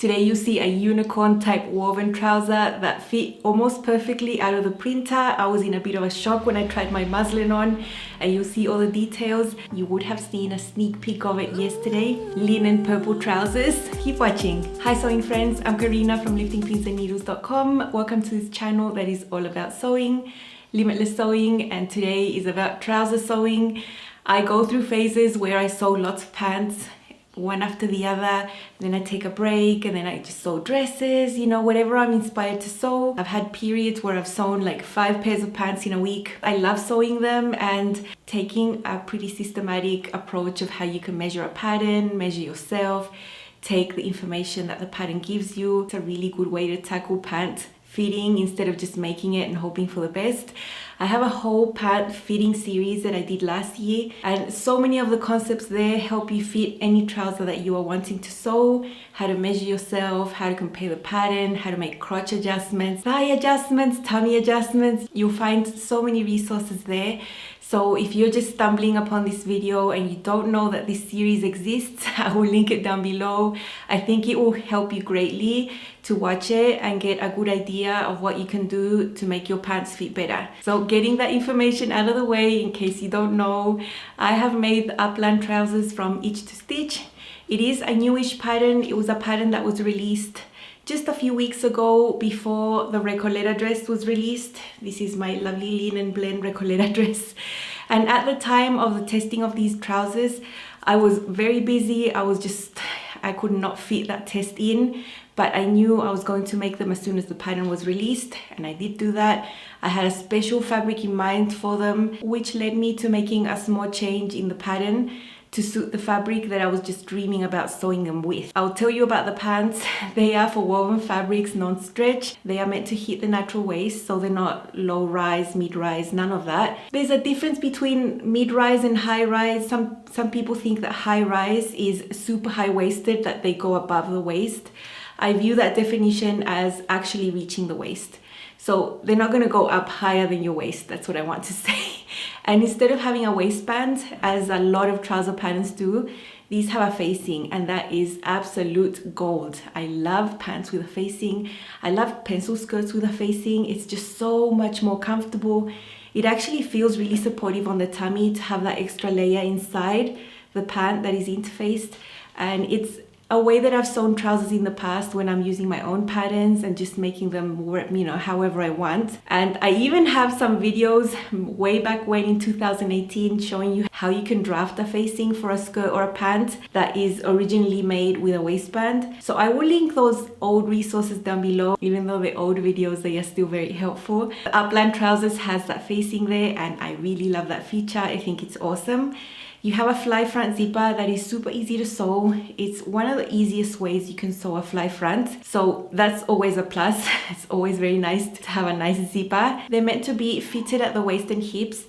Today you see a unicorn type woven trouser that fit almost perfectly out of the printer. I was in a bit of a shock when I tried my muslin on, and you'll see all the details. You would have seen a sneak peek of it yesterday. Linen purple trousers. Keep watching. Hi sewing friends, I'm Karina from liftingpinsandneedles.com. Welcome to this channel that is all about sewing, limitless sewing, and today is about trouser sewing. I go through phases where I sew lots of pants, one after the other, then I take a break, and then I just sew dresses, you know, whatever I'm inspired to sew. I've had periods where I've sewn like 5 pairs of pants in a week. I love sewing them and taking a pretty systematic approach of how you can measure a pattern, measure yourself, take the information that the pattern gives you. It's a really good way to tackle pant fitting instead of just making it and hoping for the best. I have a whole pant fitting series that I did last year, and so many of the concepts there help you fit any trouser that you are wanting to sew, how to measure yourself, how to compare the pattern, how to make crotch adjustments, thigh adjustments, tummy adjustments. You'll find so many resources there. So if you're just stumbling upon this video and you don't know that this series exists, I will link it down below. I think it will help you greatly to watch it and get a good idea of what you can do to make your pants fit better. So getting that information out of the way, in case you don't know, I have made the Upland Trousers from Itch to Stitch. It is a newish pattern. It was a pattern that was released just a few weeks ago before the Recoleta dress was released. This is my lovely linen blend Recoleta dress. And at the time of the testing of these trousers, I was very busy. I could not fit that test in, but I knew I was going to make them as soon as the pattern was released, and I did do that. I had a special fabric in mind for them, which led me to making a small change in the pattern to suit the fabric that I was just dreaming about sewing them with. I'll tell you about the pants. They are for woven fabrics, non-stretch. They are meant to hit the natural waist, so they're not low rise, mid rise, none of that. There's a difference between mid rise and high rise. Some people think that high rise is super high waisted, that they go above the waist. I view that definition as actually reaching the waist. So they're not going to go up higher than your waist. That's what I want to say. And instead of having a waistband, as a lot of trouser patterns do, these have a facing, and that is absolute gold. I love pants with a facing. I love pencil skirts with a facing. It's just so much more comfortable. It actually feels really supportive on the tummy to have that extra layer inside the pant that is interfaced. And it's a way that I've sewn trousers in the past when I'm using my own patterns and just making them work, you know, however I want. And I even have some videos way back when in 2018 showing you how you can draft a facing for a skirt or a pant that is originally made with a waistband. So I will link those old resources down below. Even though they're old videos, they are still very helpful. The Upland Trousers has that facing there, and I really love that feature. I think it's awesome. You have a fly front zipper that is super easy to sew. It's one of the easiest ways you can sew a fly front. So that's always a plus. It's always very nice to have a nice zipper. They're meant to be fitted at the waist and hips.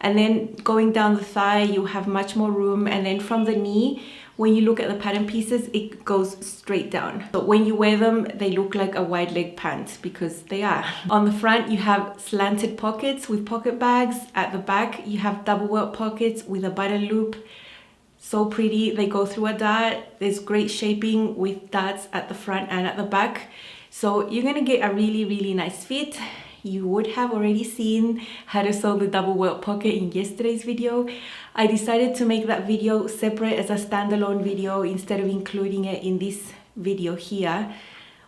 And then going down the thigh, you have much more room. And then from the knee, when you look at the pattern pieces, it goes straight down. So when you wear them, they look like a wide leg pant, because they are. On the front, you have slanted pockets with pocket bags. At the back, you have double welt pockets with a button loop. So pretty. They go through a dart. There's great shaping with darts at the front and at the back. So you're gonna get a really, really nice fit. You would have already seen how to sew the double welt pocket in yesterday's video. I decided to make that video separate as a standalone video instead of including it in this video here,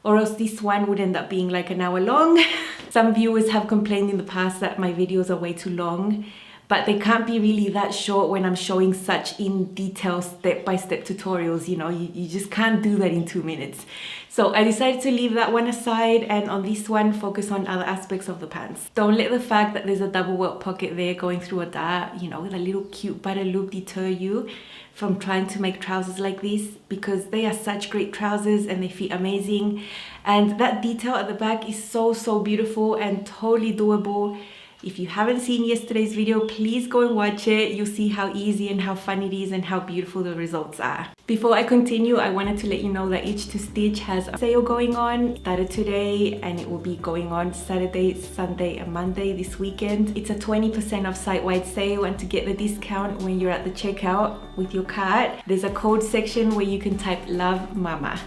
or else this one would end up being like an hour long. Some viewers have complained in the past that my videos are way too long, but they can't be really that short when I'm showing such in detail step-by-step tutorials. You know, you just can't do that in 2 minutes. So I decided to leave that one aside, and on this one focus on other aspects of the pants. Don't let the fact that there's a double welt pocket there going through a dart, you know, with a little cute button loop deter you from trying to make trousers like this, because they are such great trousers and they fit amazing. And that detail at the back is so beautiful and totally doable. If you haven't seen yesterday's video, please go and watch it. You'll see how easy and how fun it is and how beautiful the results are. Before I continue, I wanted to let you know that Itch to Stitch has a sale going on. It started today and it will be going on Saturday, Sunday and Monday this weekend. It's a 20% off site-wide sale, and to get the discount when you're at the checkout with your cart, there's a code section where you can type luvmama.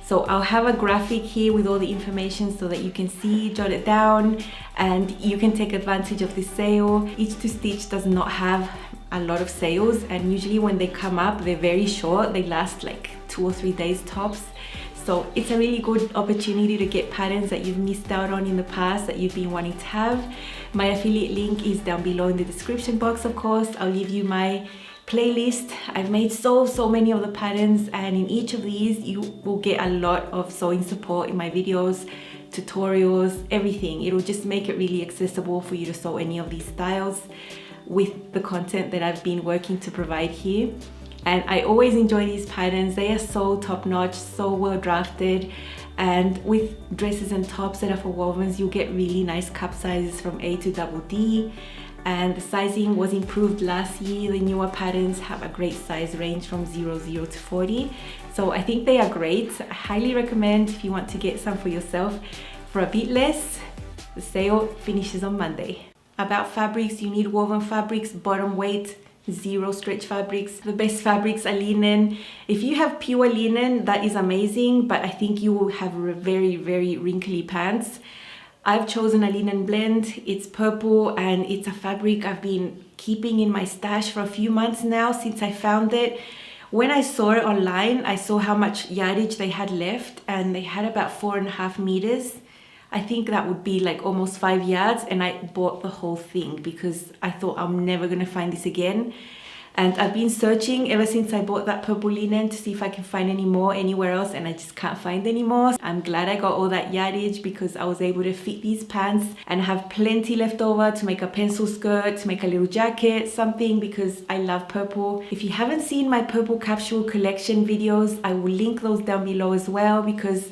So I'll have a graphic here with all the information so that you can see, jot it down, and you can take advantage of this sale. Each to Stitch does not have a lot of sales, and usually when they come up, they're very short. They last like 2 or 3 days tops. So it's a really good opportunity to get patterns that you've missed out on in the past that you've been wanting to have. My affiliate link is down below in the description box, of course. I'll leave you my playlist. I've made so many of the patterns, and in each of these you will get a lot of sewing support in my videos, tutorials, everything. It'll just make it really accessible for you to sew any of these styles with the content that I've been working to provide here. And I always enjoy these patterns. They are so top-notch, so well drafted, and with dresses and tops that are for wovens, you'll get really nice cup sizes from A to double D. And the sizing was improved last year. The newer patterns have a great size range from 00 to 40. So I think they are great. I highly recommend if you want to get some for yourself for a bit less. The sale finishes on Monday. About fabrics, you need woven fabrics, bottom weight, 0 stretch fabrics. The best fabrics are linen. If you have pure linen, that is amazing, but I think you will have very wrinkly pants. I've chosen a linen blend. It's purple, and it's a fabric I've been keeping in my stash for a few months now since I found it. When I saw it online, I saw how much yardage they had left, and they had about 4.5 meters. I think that would be like almost 5 yards, and I bought the whole thing because I thought I'm never gonna find this again. And I've been searching ever since I bought that purple linen to see if I can find any more anywhere else, and I just can't find any more. I'm glad I got all that yardage because I was able to fit these pants and have plenty left over to make a pencil skirt, to make a little jacket, something, because I love purple. If you haven't seen my purple capsule collection videos, I will link those down below as well, because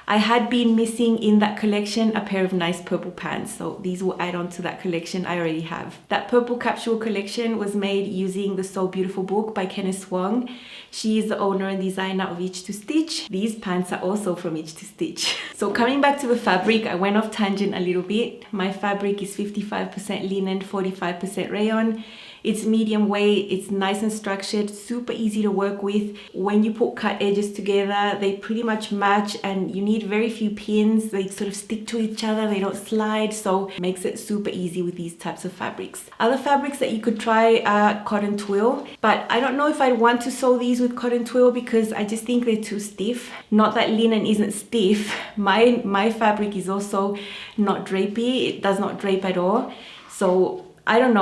I had been missing in that collection a pair of nice purple pants, so these will add on to that collection I already have. That purple capsule collection was made using the So Beautiful book by Kenneth Wong. She is the owner and designer of Each to Stitch. These pants are also from Each to Stitch. So coming back to the fabric, I went off tangent a little bit. My fabric is 55% linen, 45% rayon. It's medium weight, it's nice and structured, super easy to work with. When you put cut edges together, they pretty much match, and you need very few pins. They sort of stick to each other, they don't slide, so it makes it super easy with these types of fabrics. Other fabrics that you could try are cotton twill, but I don't know if I'd want to sew these with cotton twill because I just think they're too stiff. Not that linen isn't stiff. My fabric is also not drapey, it does not drape at all. So I don't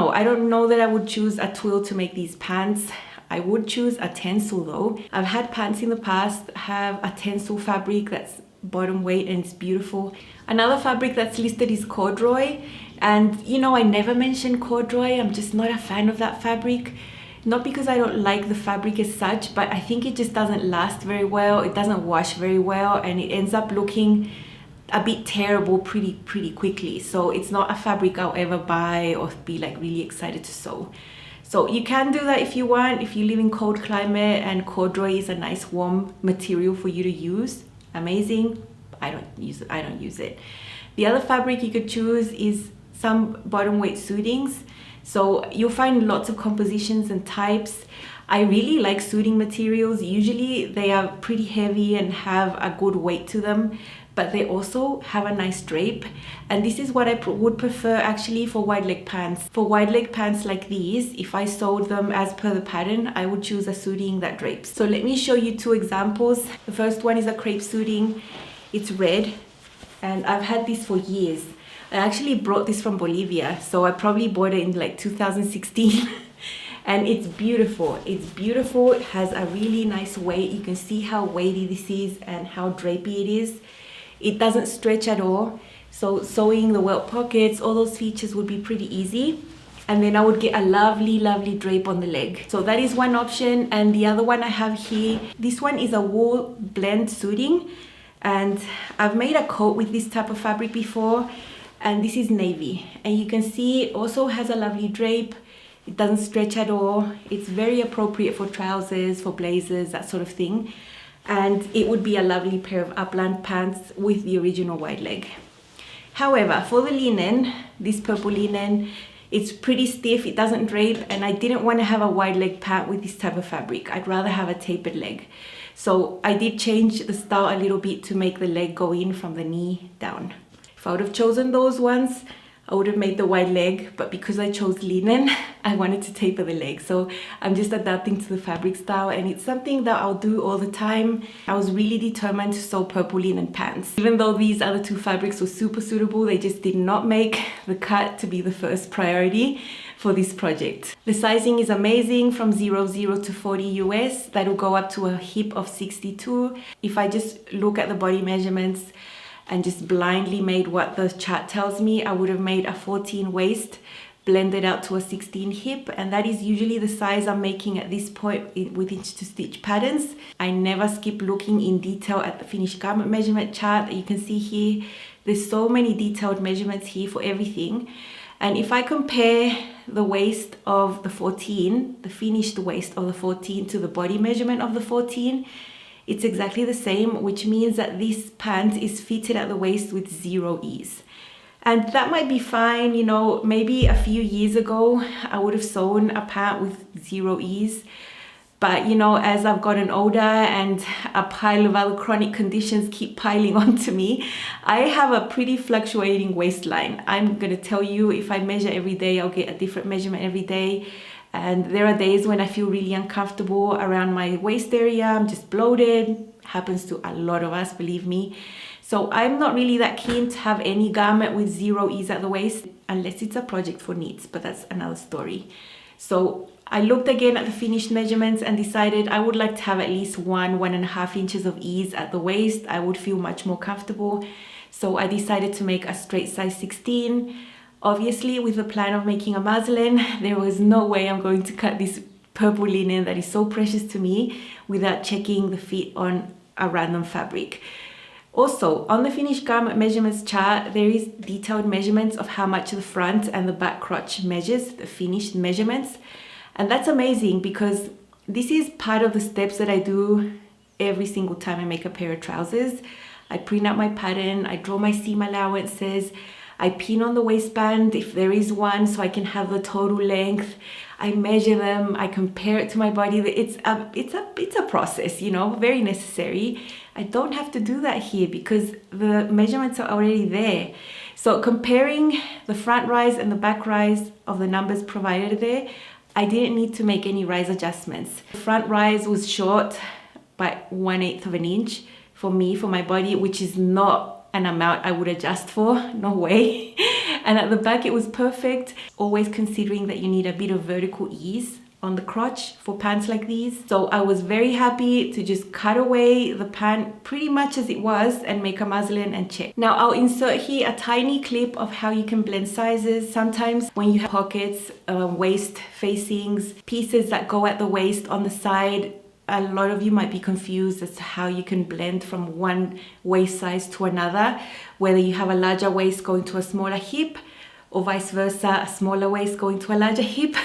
know that I would choose a twill to make these pants. I would choose a tencel though. I've had pants in the past have a tencel fabric that's bottom weight and it's beautiful. Another fabric that's listed is corduroy, and you know, I never mentioned corduroy. I'm just not a fan of that fabric. Not because I don't like the fabric as such, but I think it just doesn't last very well. It doesn't wash very well, and it ends up looking a bit terrible pretty quickly. So it's not a fabric I'll ever buy or be like really excited to sew. So you can do that if you want, if you live in cold climate and corduroy is a nice warm material for you to use. Amazing. I don't use it. The other fabric you could choose is some bottom weight suitings. So you'll find lots of compositions and types. I really like suiting materials. Usually they are pretty heavy and have a good weight to them, but they also have a nice drape. And this is what I would prefer actually for wide leg pants. For wide leg pants like these, if I sewed them as per the pattern, I would choose a suiting that drapes. So let me show you 2 examples. The first one is a crepe suiting. It's red, and I've had this for years. I actually brought this from Bolivia, so I probably bought it in like 2016. And it's beautiful. It's beautiful. It has a really nice weight. You can see how weighty this is and how drapey it is. It doesn't stretch at all. So sewing the welt pockets, all those features would be pretty easy. And then I would get a lovely drape on the leg. So that is one option. And the other one I have here, this one is a wool blend suiting. And I've made a coat with this type of fabric before. And this is navy. And you can see it also has a lovely drape. It doesn't stretch at all. It's very appropriate for trousers, for blazers, that sort of thing. And it would be a lovely pair of Upland pants with the original wide leg. However, for the linen, this purple linen, It's pretty stiff, it doesn't drape, and I didn't want to have a wide leg pant with this type of fabric. I'd rather have a tapered leg. So I did change the style a little bit to make the leg go in from the knee down. If I would have chosen those ones, I would have made the wide leg, but because I chose linen, I wanted to taper the leg. So I'm just adapting to the fabric style, and it's something that I'll do all the time. I was really determined to sew purple linen pants. Even though these other two fabrics were super suitable, they just did not make the cut to be the first priority for this project. The sizing is amazing, from 00 to 40 US. That'll go up to a hip of 62. If I just look at the body measurements and just blindly made what the chart tells me, I would have made a 14 waist blended out to a 16 hip, and that is usually the size I'm making at this point with inch to stitch patterns. I never skip looking in detail at the finished garment measurement chart that you can see here. There's so many detailed measurements here for everything. And if I compare the waist of the 14, the finished waist of the 14 to the body measurement of the 14, it's exactly the same, which means that this pant is fitted at the waist with 0 ease. And that might be fine, you know, maybe a few years ago, I would have sewn a pant with 0 ease. But, you know, as I've gotten older and a pile of other chronic conditions keep piling onto me, I have a pretty fluctuating waistline. I'm gonna tell you, if I measure every day, I'll get a different measurement every day. And there are days when I feel really uncomfortable around my waist area. I'm just bloated. Happens to a lot of us, believe me. So I'm not really that keen to have any garment with 0 ease at the waist, unless it's a project for knits, but that's another story. So I looked again at the finished measurements and decided I would like to have at least 1.5 inches of ease at the waist. I would feel much more comfortable. So I decided to make a straight size 16. Obviously, with the plan of making a muslin, there was no way I'm going to cut this purple linen that is so precious to me without checking the fit on a random fabric. Also, on the finished garment measurements chart, there is detailed measurements of how much the front and the back crotch measures, the finished measurements. And that's amazing because this is part of the steps that I do every single time I make a pair of trousers. I print out my pattern, I draw my seam allowances, I pin on the waistband if there is one so I can have the total length. I measure them, I compare it to my body. It's a process, you know, very necessary. I don't have to do that here because the measurements are already there. So comparing the front rise and the back rise of the numbers provided there, I didn't need to make any rise adjustments. The front rise was short by 1/8 of an inch for me, for my body, which is not an amount I would adjust for, no way. And at the back it was perfect, always considering that you need a bit of vertical ease on the crotch for pants like these. So I was very happy to just cut away the pant pretty much as it was and make a muslin and check. Now I'll insert here a tiny clip of how you can blend sizes. Sometimes when you have pockets, waist facings, pieces that go at the waist on the side, a lot of you might be confused as to how you can blend from one waist size to another, whether you have a larger waist going to a smaller hip or vice versa, a smaller waist going to a larger hip.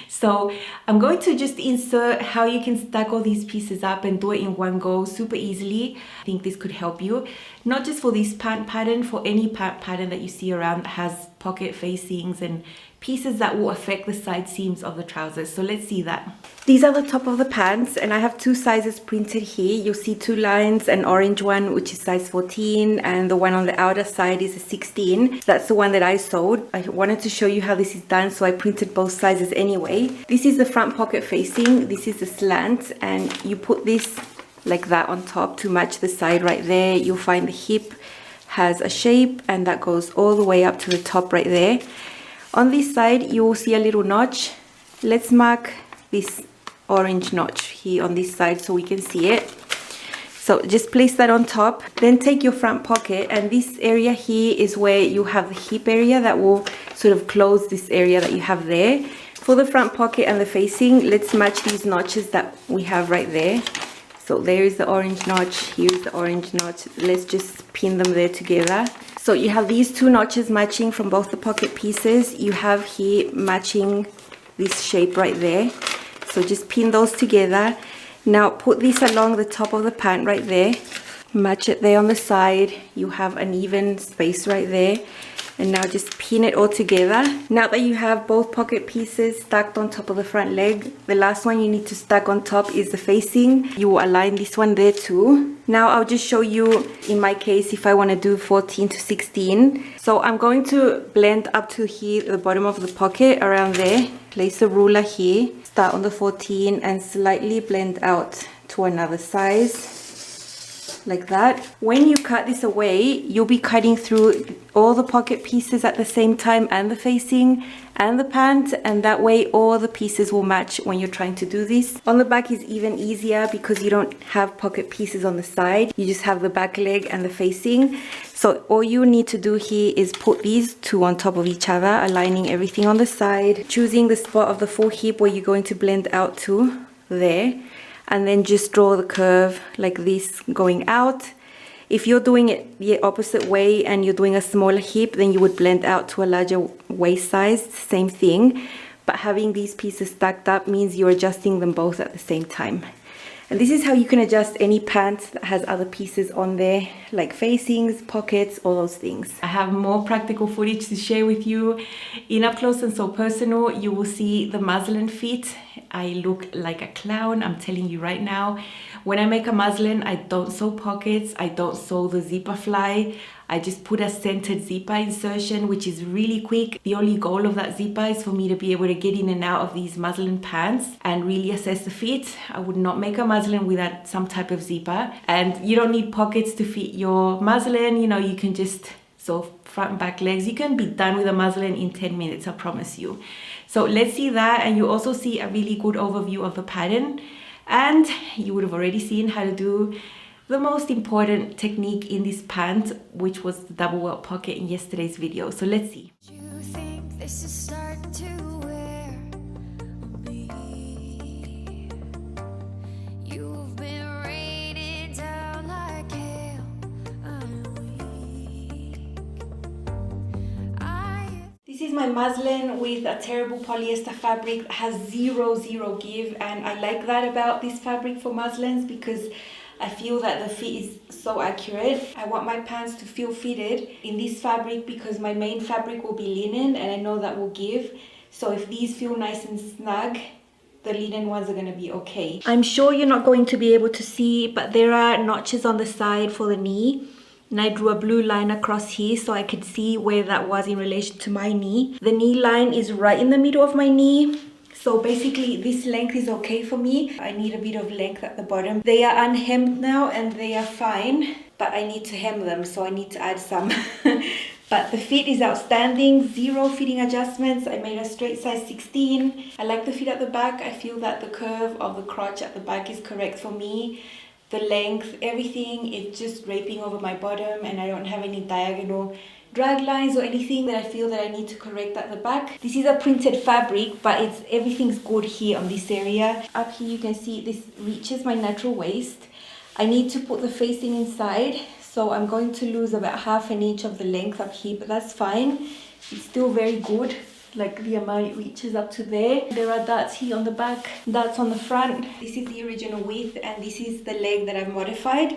So I'm going to just insert how you can stack all these pieces up and do it in one go super easily. I think this could help you, not just for this pant pattern, for any pant pattern that you see around that has pocket facings and pieces that will affect the side seams of the trousers. So let's see that. These are the top of the pants and I have 2 sizes printed here. You'll see 2 lines, an orange one which is size 14 and the one on the outer side is a 16. That's the one that I sewed. I wanted to show you how this is done, so I printed both sizes anyway. This is the front pocket facing, this is the slant, and you put this like that on top to match the side right there. You'll find the hip has a shape and that goes all the way up to the top right there. On this side you will see a little notch. Let's mark this orange notch here on this side so we can see it. So just place that on top, then take your front pocket, and this area here is where you have the hip area that will sort of close this area that you have there. For the front pocket and the facing, let's match these notches that we have right there. So there is the orange notch, here's the orange notch. Let's just pin them there together. So you have these 2 notches matching from both the pocket pieces. You have here matching this shape right there. So just pin those together. Now put this along the top of the pant right there. Match it there on the side. You have an even space right there. And now just pin it all together. Now that you have both pocket pieces stacked on top of the front leg, the last one you need to stack on top is the facing. You will align this one there too. Now I'll just show you, in my case, if I want to do 14 to 16. So I'm going to blend up to here, the bottom of the pocket, around there. Place the ruler here, start on the 14 and slightly blend out to another size. Like that. When you cut this away, you'll be cutting through all the pocket pieces at the same time, and the facing and the pant, and that way all the pieces will match when you're trying to do this. On the back is even easier because you don't have pocket pieces on the side. You just have the back leg and the facing. So all you need to do here is put these two on top of each other, aligning everything on the side, choosing the spot of the full hip where you're going to blend out to there. And then just draw the curve like this going out. If you're doing it the opposite way and you're doing a smaller hip, then you would blend out to a larger waist size, same thing. But having these pieces stacked up means you're adjusting them both at the same time. And this is how you can adjust any pant that has other pieces on there, like facings, pockets, all those things. I have more practical footage to share with you. In Up Close and So Personal, you will see the muslin fit. I look like a clown, I'm telling you right now. When I make a muslin, I don't sew pockets, I don't sew the zipper fly. I just put a centered zipper insertion, which is really quick. The only goal of that zipper is for me to be able to get in and out of these muslin pants and really assess the fit. I would not make a muslin without some type of zipper. And you don't need pockets to fit your muslin. You know, you can just sew front and back legs. You can be done with a muslin in 10 minutes, I promise you. So let's see that, and you also see a really good overview of the pattern. And you would have already seen how to do the most important technique in this pant, which was the double welt pocket in yesterday's video. So let's see. You think this is starting to wear on me? You've been raining down like hail. I'm weak. This is my muslin with a terrible polyester fabric that has zero give, and I like that about this fabric for muslins because I feel that the fit is so accurate. I want my pants to feel fitted in this fabric because my main fabric will be linen, and I know that will give. So if these feel nice and snug, the linen ones are going to be okay. I'm sure you're not going to be able to see, but there are notches on the side for the knee. And I drew a blue line across here so I could see where that was in relation to my knee. The knee line is right in the middle of my knee. So basically this length is okay for me. I need a bit of length at the bottom. They are unhemmed now and they are fine, but I need to hem them, so I need to add some. But the fit is outstanding, zero fitting adjustments. I made a straight size 16. I like the fit at the back. I feel that the curve of the crotch at the back is correct for me. The length, everything is just draping over my bottom, and I don't have any diagonal drag lines or anything that I feel that I need to correct at the back. This is a printed fabric, but everything's good here on this area. Up here you can see this reaches my natural waist. I need to put the facing inside, so I'm going to lose about ½ inch of the length up here, but that's fine. It's still very good, like the amount it reaches up to there. There are darts here on the back, darts on the front. This is the original width, and this is the leg that I've modified.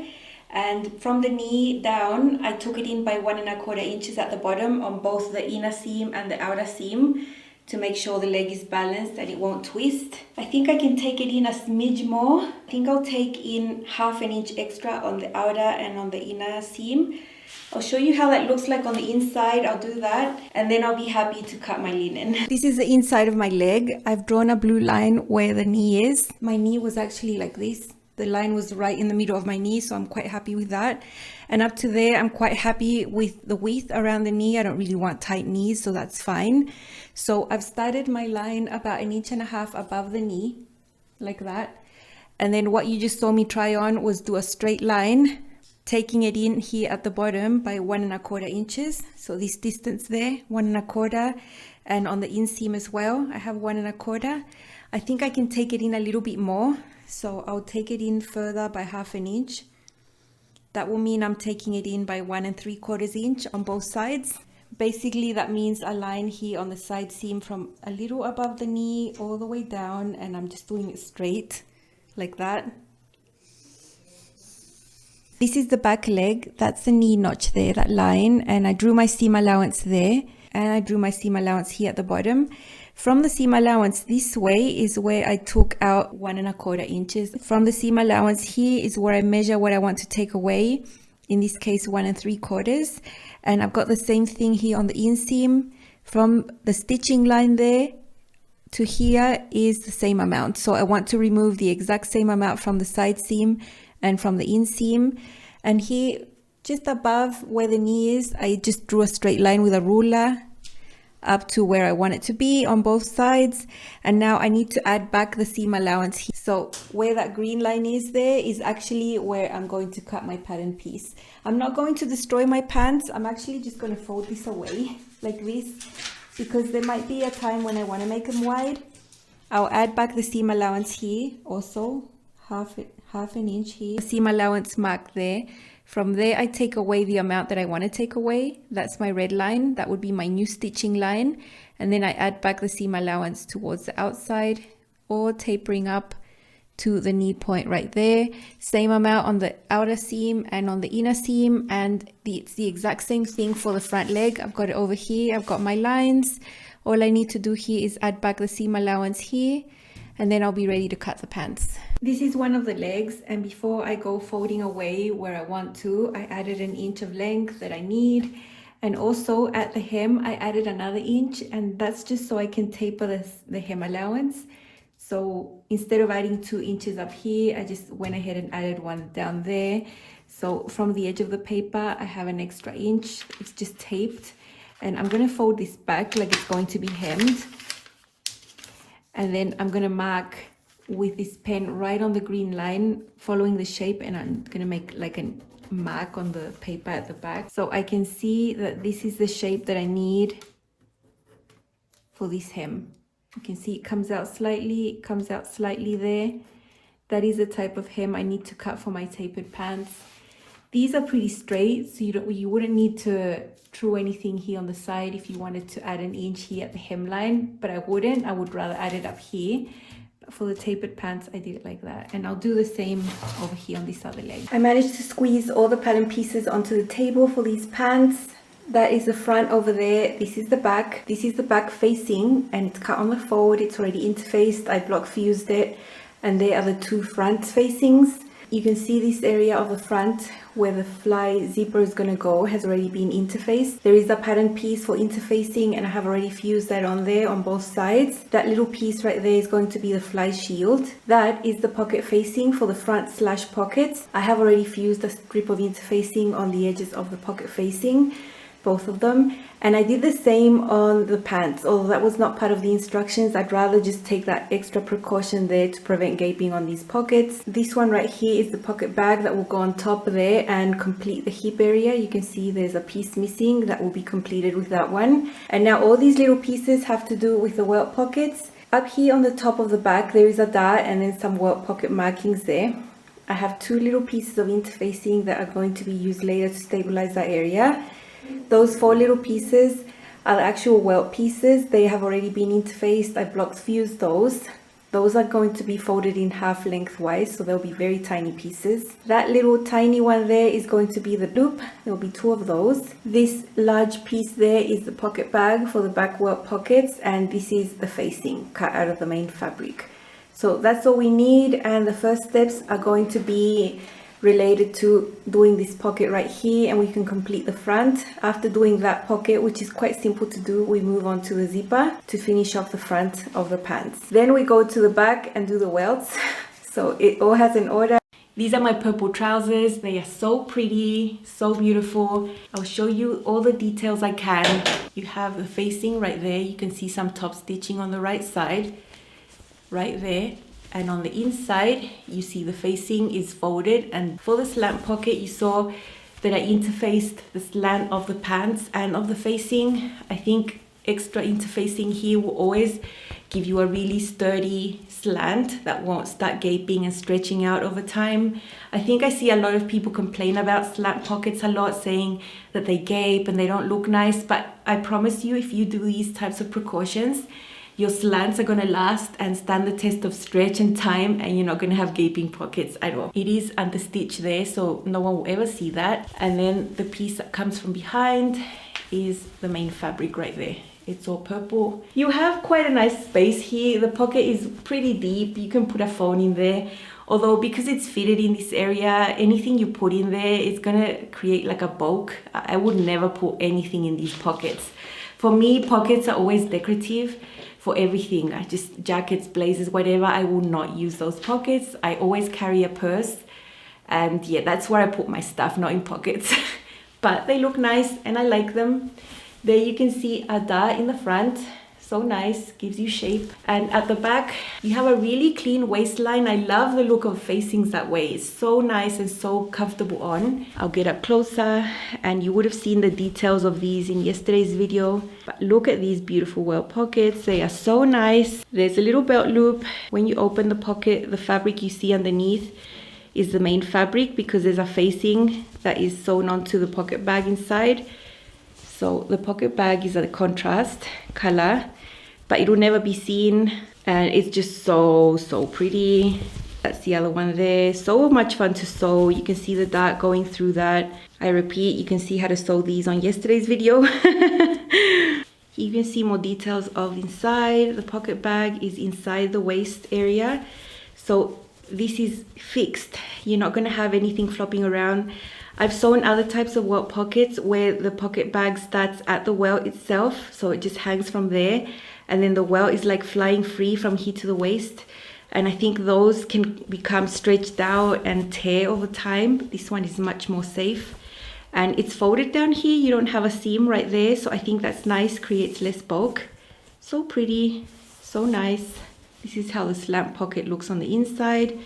And from the knee down, I took it in by 1¼ inches at the bottom on both the inner seam and the outer seam to make sure the leg is balanced and it won't twist. I think I can take it in a smidge more. I think I'll take in ½ inch extra on the outer and on the inner seam. I'll show you how that looks like on the inside. I'll do that, and then I'll be happy to cut my linen. This is the inside of my leg. I've drawn a blue line where the knee is. My knee was actually like this. The line was right in the middle of my knee, so I'm quite happy with that. And up to there, I'm quite happy with the width around the knee. I don't really want tight knees, so that's fine. So I've started my line about 1.5 inches above the knee, like that. And then what you just saw me try on was do a straight line, taking it in here at the bottom by 1¼ inches. So this distance there, 1¼ and on the inseam as well, I have 1¼ I think I can take it in a little bit more, so I'll take it in further by ½ inch. That will mean I'm taking it in by 1¾ inch on both sides. Basically that means a line here on the side seam from a little above the knee all the way down, and I'm just doing it straight like that. This is the back leg. That's the knee notch there, that line. And I drew my seam allowance there. And I drew my seam allowance here at the bottom. From the seam allowance this way is where I took out 1¼ inches. From the seam allowance here is where I measure what I want to take away. In this case, 1¾ and I've got the same thing here on the inseam. From the stitching line there to here is the same amount. So I want to remove the exact same amount from the side seam and from the inseam. And here, just above where the knee is, I just drew a straight line with a ruler up to where I want it to be on both sides. And now I need to add back the seam allowance here. So where that green line is there is actually where I'm going to cut my pattern piece. I'm not going to destroy my pants. I'm actually just going to fold this away like this, because there might be a time when I want to make them wide. I'll add back the seam allowance here, also half an inch here. Seam allowance mark there. From there, I take away the amount that I want to take away. That's my red line. That would be my new stitching line. And then I add back the seam allowance towards the outside, or tapering up to the knee point right there. Same amount on the outer seam and on the inner seam. And it's the exact same thing for the front leg. I've got it over here. I've got my lines. All I need to do here is add back the seam allowance here, and then I'll be ready to cut the pants. This is one of the legs, and before I go folding away where I want to, I added an inch of length that I need. And also at the hem, I added another inch, and that's just so I can taper the hem allowance. So instead of adding 2 inches up here, I just went ahead and added one down there. So from the edge of the paper, I have an extra inch. It's just taped. And I'm going to fold this back like it's going to be hemmed. And then I'm going to mark with this pen right on the green line, following the shape, and I'm going to make like a mark on the paper at the back. So I can see that this is the shape that I need for this hem. You can see it comes out slightly there. That is the type of hem I need to cut for my tapered pants. These are pretty straight, so you wouldn't need to draw anything here on the side if you wanted to add an inch here at the hemline, but I wouldn't. I would rather add it up here. But for the tapered pants, I did it like that. And I'll do the same over here on this other leg. I managed to squeeze all the pattern pieces onto the table for these pants. That is the front over there. This is the back. This is the back facing, and it's cut on the fold. It's already interfaced. I block fused it. And there are the 2 front facings. You can see this area of the front where the fly zipper is going to go has already been interfaced. There is a pattern piece for interfacing, and I have already fused that on there on both sides. That little piece right there is going to be the fly shield. That is the pocket facing for the front / pockets. I have already fused a strip of interfacing on the edges of the pocket facing, both of them. And I did the same on the pants, although that was not part of the instructions. I'd rather just take that extra precaution there to prevent gaping on these pockets. This one right here is the pocket bag that will go on top there and complete the hip area. You can see there's a piece missing that will be completed with that one. And now all these little pieces have to do with the welt pockets. Up here on the top of the back, there is a dart and then some welt pocket markings there. I have 2 little pieces of interfacing that are going to be used later to stabilize that area. Those 4 little pieces are the actual welt pieces. They have already been interfaced. I block fused those. Those are going to be folded in half lengthwise, so they'll be very tiny pieces. That little tiny one there is going to be the loop. There will be 2 of those. This large piece there is the pocket bag for the back welt pockets, and this is the facing cut out of the main fabric. So that's all we need, and the first steps are going to be related to doing this pocket right here, and we can complete the front. After doing that pocket, which is quite simple to do, we move on to the zipper to finish off the front of the pants. Then we go to the back and do the welts. So it all has an order. These are my purple trousers. They are so pretty, so beautiful. I'll show you all the details I can. You have the facing right there. You can see some top stitching on the right side, right there. And on the inside, you see the facing is folded. And for the slant pocket, you saw that I interfaced the slant of the pants and of the facing. I think extra interfacing here will always give you a really sturdy slant that won't start gaping and stretching out over time. I think I see a lot of people complain about slant pockets a lot, saying that they gape and they don't look nice. But I promise you, if you do these types of precautions, your slants are gonna last and stand the test of stretch and time, and you're not gonna have gaping pockets at all. It is understitched there, so no one will ever see that. And then the piece that comes from behind is the main fabric right there. It's all purple. You have quite a nice space here. The pocket is pretty deep. You can put a phone in there. Although because it's fitted in this area, anything you put in there is gonna create like a bulk. I would never put anything in these pockets. For me, pockets are always decorative for everything. I just, jackets, blazers, whatever, I will not use those pockets. I always carry a purse, and yeah, that's where I put my stuff, not in pockets. But they look nice and I like them. There you can see a dart in the front. So nice, gives you shape. And at the back, you have a really clean waistline. I love the look of facings that way. It's so nice and so comfortable on. I'll get up closer, and you would have seen the details of these in yesterday's video. But look at these beautiful welt pockets. They are so nice. There's a little belt loop. When you open the pocket, the fabric you see underneath is the main fabric, because there's a facing that is sewn onto the pocket bag inside. So the pocket bag is a contrast color, but it will never be seen, and it's just so pretty. That's the other one there. So much fun to sew. You can see the dart going through that. I repeat, you can see how to sew these on yesterday's video. You can see more details of inside. The pocket bag is inside the waist area, so this is fixed. You're not going to have anything flopping around. I've sewn other types of welt pockets where the pocket bag starts at the welt itself, so it just hangs from there, and then the welt is like flying free from here to the waist, and I think those can become stretched out and tear over time. This one is much more safe, and it's folded down here. You don't have a seam right there, so I think that's nice, creates less bulk. So pretty, so nice. This is how the slant pocket looks on the inside.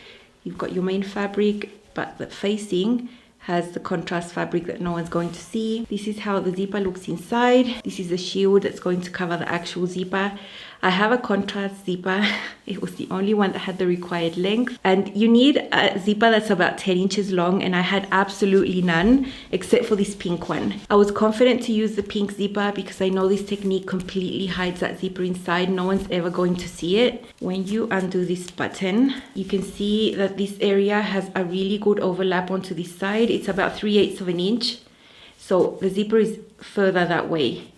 You've got your main fabric, but the facing has the contrast fabric that no one's going to see. This is how the zipper looks inside. This is the shield that's going to cover the actual zipper. I have a contrast zipper. It was the only one that had the required length. And you need a zipper that's about 10 inches long, and I had absolutely none except for this pink one. I was confident to use the pink zipper because I know this technique completely hides that zipper inside. No one's ever going to see it. When you undo this button, you can see that this area has a really good overlap onto this side. It's about 3/8 of an inch. So the zipper is further that way.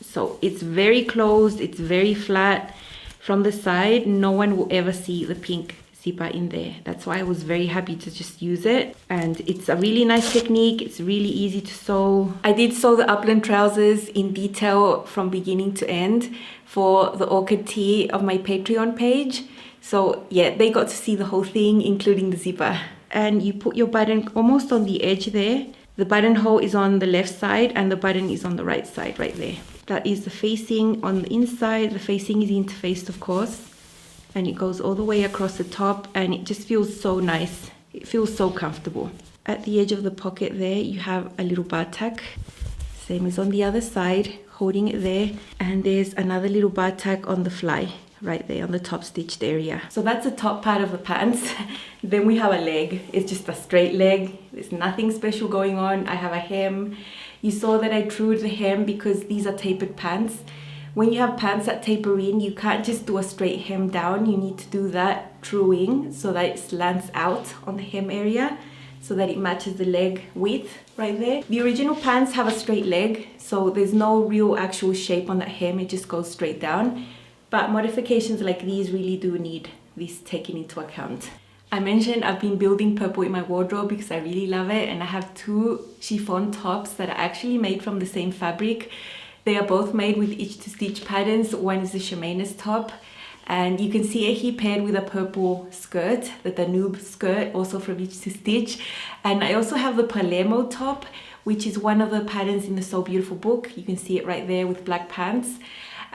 So it's very closed, it's very flat. From the side, no one will ever see the pink zipper in there. That's why I was very happy to just use it. And it's a really nice technique. It's really easy to sew. I did sew the Upland trousers in detail from beginning to end for the orchid tee of my Patreon page. So yeah, they got to see the whole thing, including the zipper. And you put your button almost on the edge there. The buttonhole is on the left side and the button is on the right side right there. That is the facing on the inside. The facing is interfaced, of course, and it goes all the way across the top, and it just feels so nice. It feels so comfortable. At the edge of the pocket there, you have a little bar tack, same as on the other side, holding it there, and there's another little bar tack on the fly right there on the top stitched area. So that's the top part of the pants. Then we have a leg. It's just a straight leg. There's nothing special going on. I have a hem. You saw that I trued the hem because these are tapered pants. When you have pants that taper in, you can't just do a straight hem down. You need to do that truing so that it slants out on the hem area so that it matches the leg width right there. The original pants have a straight leg, so there's no real actual shape on that hem. It just goes straight down. But modifications like these really do need this taken into account. I mentioned I've been building purple in my wardrobe because I really love it, and I have 2 chiffon tops that are actually made from the same fabric. They are both made with each to stitch patterns. One is the Shemaina's top, and you can see it here paired with a purple skirt, the Danube skirt, also from each to stitch. And I also have the Palermo top, which is one of the patterns in the So Beautiful book. You can see it right there with black pants.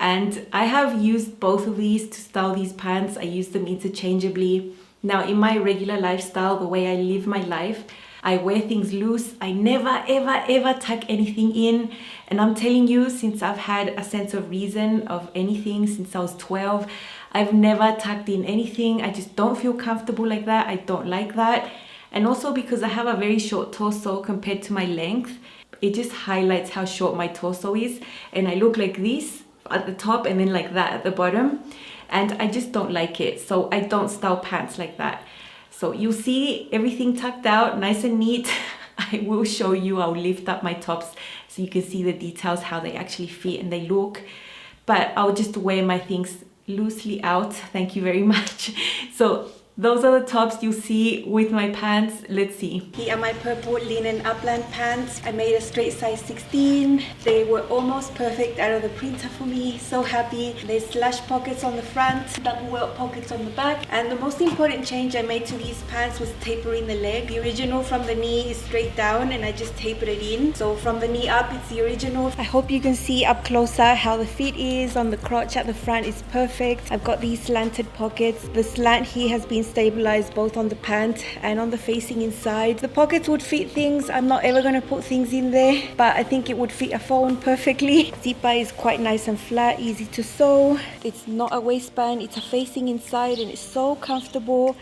And I have used both of these to style these pants. I use them interchangeably. Now, in my regular lifestyle, the way I live my life, I wear things loose. I never, ever tuck anything in. And I'm telling you, since I've had a sense of reason of anything since I was 12, I've never tucked in anything. I just don't feel comfortable like that. I don't like that. And also because I have a very short torso compared to my length, it just highlights how short my torso is. And I look like this at the top and then like that at the bottom, and I just don't like it, so I don't style pants like that. So you'll see everything tucked out nice and neat. I will show you, I'll lift up my tops so you can see the details, how they actually fit and they look, but I'll just wear my things loosely out. Thank you very much. So those are the tops you see with my pants. Let's see. Here are my purple linen Upland pants. I made a straight size 16. They were almost perfect out of the printer for me. So happy. There's slash pockets on the front, double welt pockets on the back. And the most important change I made to these pants was tapering the leg. The original from the knee is straight down and I just tapered it in. So from the knee up, it's the original. I hope you can see up closer how the fit is. On the crotch at the front is perfect. I've got these slanted pockets. The slant here has been stabilized both on the pant and on the facing inside. The pockets would fit things. I'm not ever going to put things in there, but I think it would fit a phone perfectly. Zipper is quite nice and flat, easy to sew. It's not a waistband, it's a facing inside and it's so comfortable.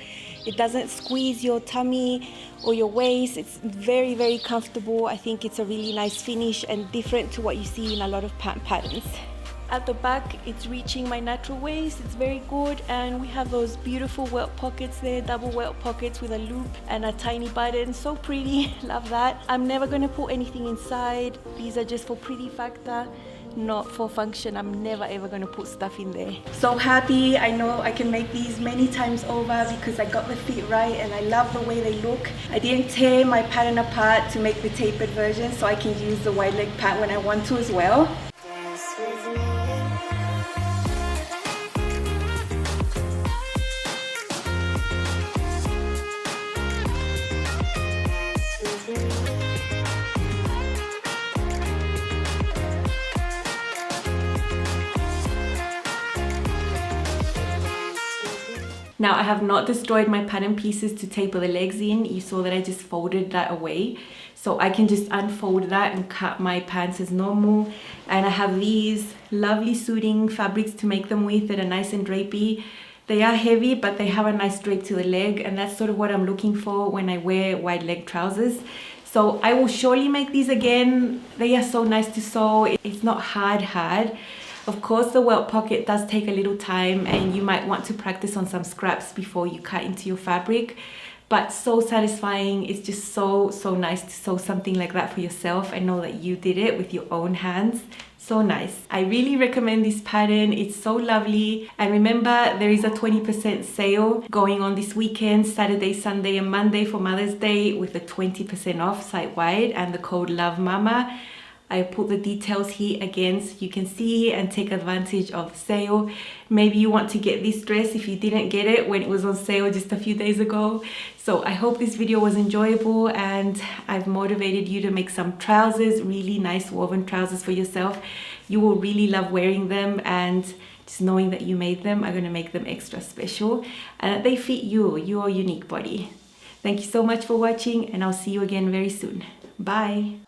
It doesn't squeeze your tummy or your waist. It's very, very comfortable. I think it's a really nice finish and different to what you see in a lot of pant patterns. At the back, it's reaching my natural waist. It's very good, and we have those beautiful welt pockets there, double welt pockets with a loop and a tiny button. So pretty. Love that. I'm never going to put anything inside. These are just for pretty factor, not for function. I'm never ever going to put stuff in there. So happy. I know I can make these many times over because I got the fit right and I love the way they look. I didn't tear my pattern apart to make the tapered version, so I can use the wide leg pant when I want to as well. Now I have not destroyed my pattern pieces to taper the legs in. You saw that I just folded that away. So I can just unfold that and cut my pants as normal. And I have these lovely suiting fabrics to make them with that are nice and drapey. They are heavy, but they have a nice drape to the leg, and that's sort of what I'm looking for when I wear wide leg trousers. So I will surely make these again. They are so nice to sew. It's not hard. Of course, the welt pocket does take a little time and you might want to practice on some scraps before you cut into your fabric, but so satisfying. It's just so nice to sew something like that for yourself and know that you did it with your own hands. So nice. I really recommend this pattern. It's so lovely. And remember, there is a 20% sale going on this weekend, Saturday, Sunday and Monday for Mother's Day, with a 20% off site-wide and the code luvmama. I put the details here again so you can see and take advantage of the sale. Maybe you want to get this dress if you didn't get it when it was on sale just a few days ago. So I hope this video was enjoyable and I've motivated you to make some trousers, really nice woven trousers for yourself. You will really love wearing them, and just knowing that you made them are going to make them extra special and that they fit you, your unique body. Thank you so much for watching, and I'll see you again very soon. Bye.